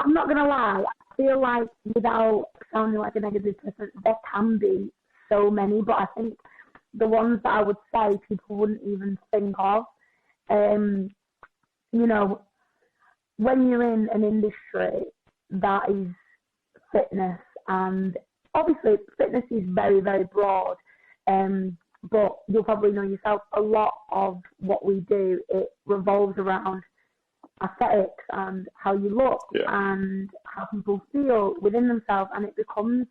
I'm not gonna lie. I feel like, without sounding like a negative person, there can be so many, but I think the ones that I would say people wouldn't even think of. You know, when you're in an industry that is fitness, and obviously fitness is very, very broad, but you'll probably know yourself, a lot of what we do, it revolves around aesthetics and how you look and how people feel within themselves, and it becomes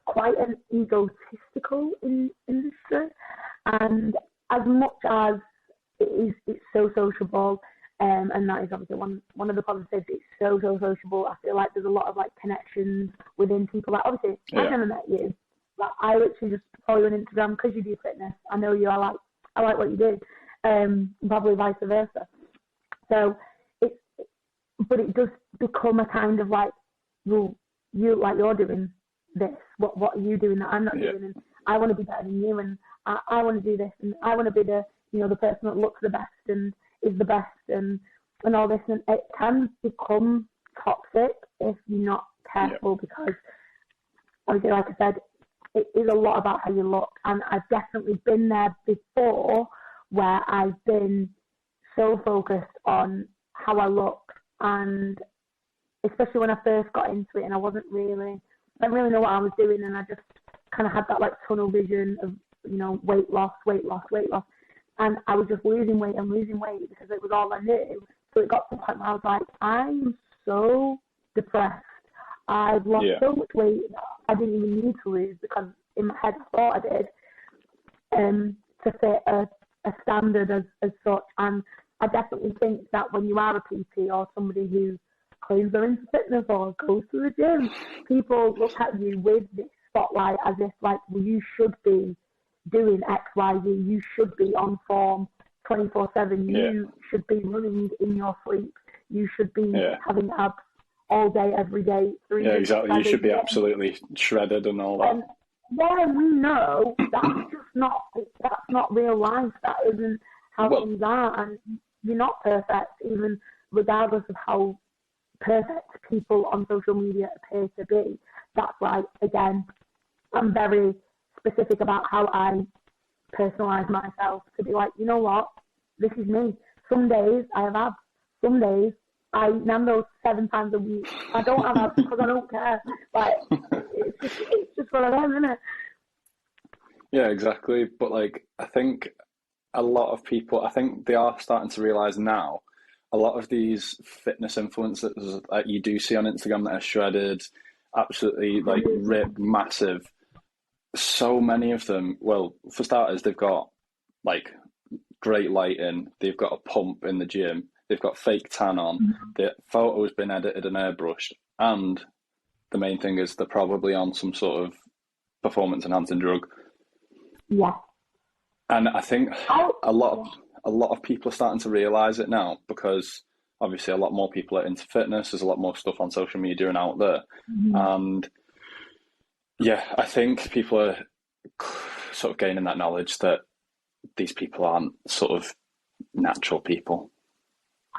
quite an egotistical industry. And as much as it's so sociable, and that is obviously one of the positives, it's so sociable. I feel like there's a lot of like connections within people. Like, obviously, I've never met you. Like, I literally just follow you on Instagram because you do fitness. I know you. I like what you do. Probably vice versa. So but it does become a kind of like, well, you're doing this. What are you doing that I'm not doing? And I want to be better than you, and I want to do this, and I want to be the person that looks the best and is the best, and all this. And it can become toxic if you're not careful, because obviously, like I said, it is a lot about how you look. And I've definitely been there before, where I've been so focused on how I look, and especially when I first got into it, and I didn't really know what I was doing, and I just kind of had that like tunnel vision of, weight loss, and I was just losing weight because it was all I knew. So it got to the point where I was like, I'm so depressed. I've lost so much weight that I didn't even need to lose, because in my head I thought I did, to fit a standard as such. And I definitely think that when you are a PT or somebody who claims they're into fitness or goes to the gym, people look at you with this spotlight as if like, well, you should be doing X, Y, Z, you should be on form 24/7, you should be running in your sleep, you should be having abs all day, every day, 3 days. Exactly. You should be absolutely shredded and all that. Yeah, we know that's not real life. That isn't how things are, and you're not perfect, even regardless of how perfect people on social media appear to be. That's why, again, I'm very specific about how I personalize myself, to be like, you know what, this is me. Some days I have abs, some days I eat Nando's 7 times a week. I don't have abs because I don't care. Like, it's just one of them, isn't it? Yeah, exactly. But like, I think a lot of people, I think they are starting to realize now, a lot of these fitness influencers that you do see on Instagram that are shredded, absolutely like ripped, massive. So many of them, well, for starters, they've got like great lighting, they've got a pump in the gym, they've got fake tan on, the photo's been edited and airbrushed, and the main thing is they're probably on some sort of performance enhancing drug. Yeah. And I think a lot of people are starting to realise it now, because obviously a lot more people are into fitness, there's a lot more stuff on social media and out there. And yeah, I think people are sort of gaining that knowledge that these people aren't sort of natural people.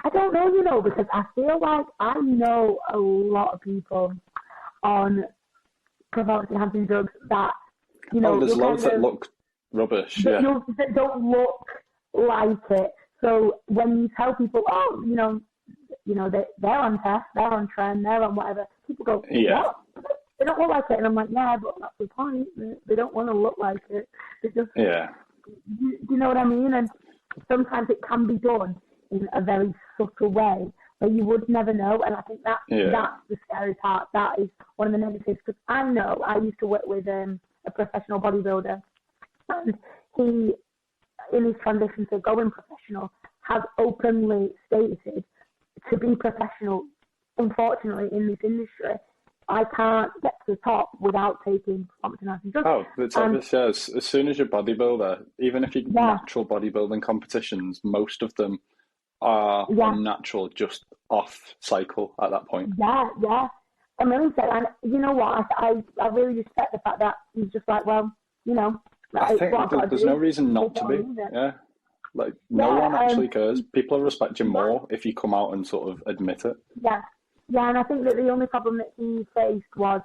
I don't know, because I feel like I know a lot of people on performance enhancing drugs that, there's loads that look rubbish, that don't look like it. So when you tell people, they're on test, they're on trend, they're on whatever, people go, what? They don't look like it. And I'm like, yeah, but that's the point. They don't want to look like it. They just, you know what I mean? And sometimes it can be done in a very subtle way where you would never know. And I think that's the scary part. That is one of the negatives, because I know I used to work with a professional bodybuilder, and he, in his transition to going professional, has openly stated, to be professional, unfortunately, in this industry, I can't get to the top without taking performance enhancing drugs. Oh, it's obvious, yes. As soon as you're a bodybuilder, even if you're natural bodybuilding competitions, most of them are unnatural, just off cycle at that point. Yeah. A million percent. And you know what? I really respect the fact that he's just like, well, I think there's no reason not to be. Yeah. No one actually cares. People will respect you more if you come out and sort of admit it. Yeah. Yeah, and I think that the only problem that he faced was,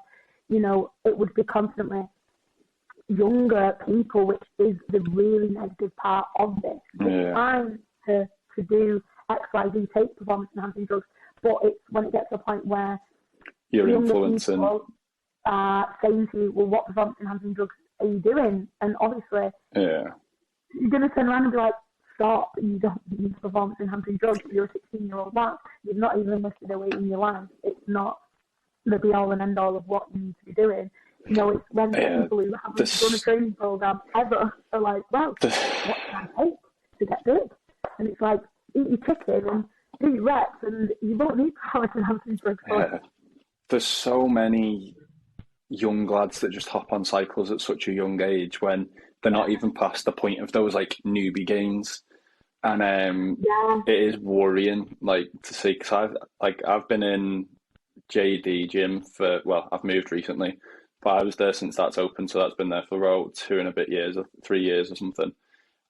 you know, it would be constantly younger people, which is the really negative part of this. It's fine to do X, Y, Z, take performance enhancing drugs, but it's when it gets to a point where You're younger influencing. people are saying to you, well, what performance enhancing drugs are you doing? And obviously, you're going to turn around and be like, stop, you don't need performance enhancing drugs. You're a 16-year-old man. You've not even lifted a weight in your life. It's not the be all and end all of what you need to be doing. You know, it's when people who haven't done a training program ever are like, well, what can I take to get big? And it's like, eat your chicken and do your reps, and you won't need performance enhancing drugs. There's so many young lads that just hop on cycles at such a young age when they're not even past the point of those like newbie gains, and it is worrying, like, to see, because I've been in JD gym I've moved recently, but I was there since that's open, so that's been there for about 2 and a bit years or 3 years or something.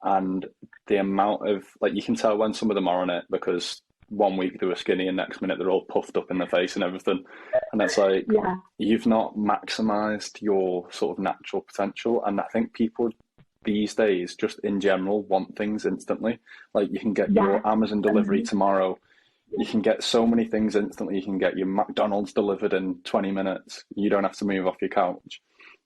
And the amount of, like, you can tell when some of them are on it, because 1 week they were skinny and next minute they're all puffed up in the face and everything. And it's like, you've not maximised your sort of natural potential. And I think people these days, just in general, want things instantly. Like, you can get your Amazon delivery tomorrow. You can get so many things instantly. You can get your McDonald's delivered in 20 minutes. You don't have to move off your couch.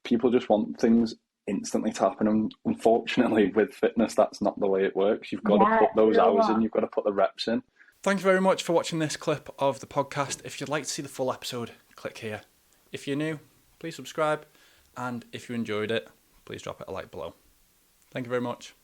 People just want things instantly to happen. And unfortunately, with fitness, that's not the way it works. You've got to put those hours in. You've got to put the reps in. Thank you very much for watching this clip of the podcast. If you'd like to see the full episode, click here. If you're new, please subscribe. And if you enjoyed it, please drop it a like below. Thank you very much.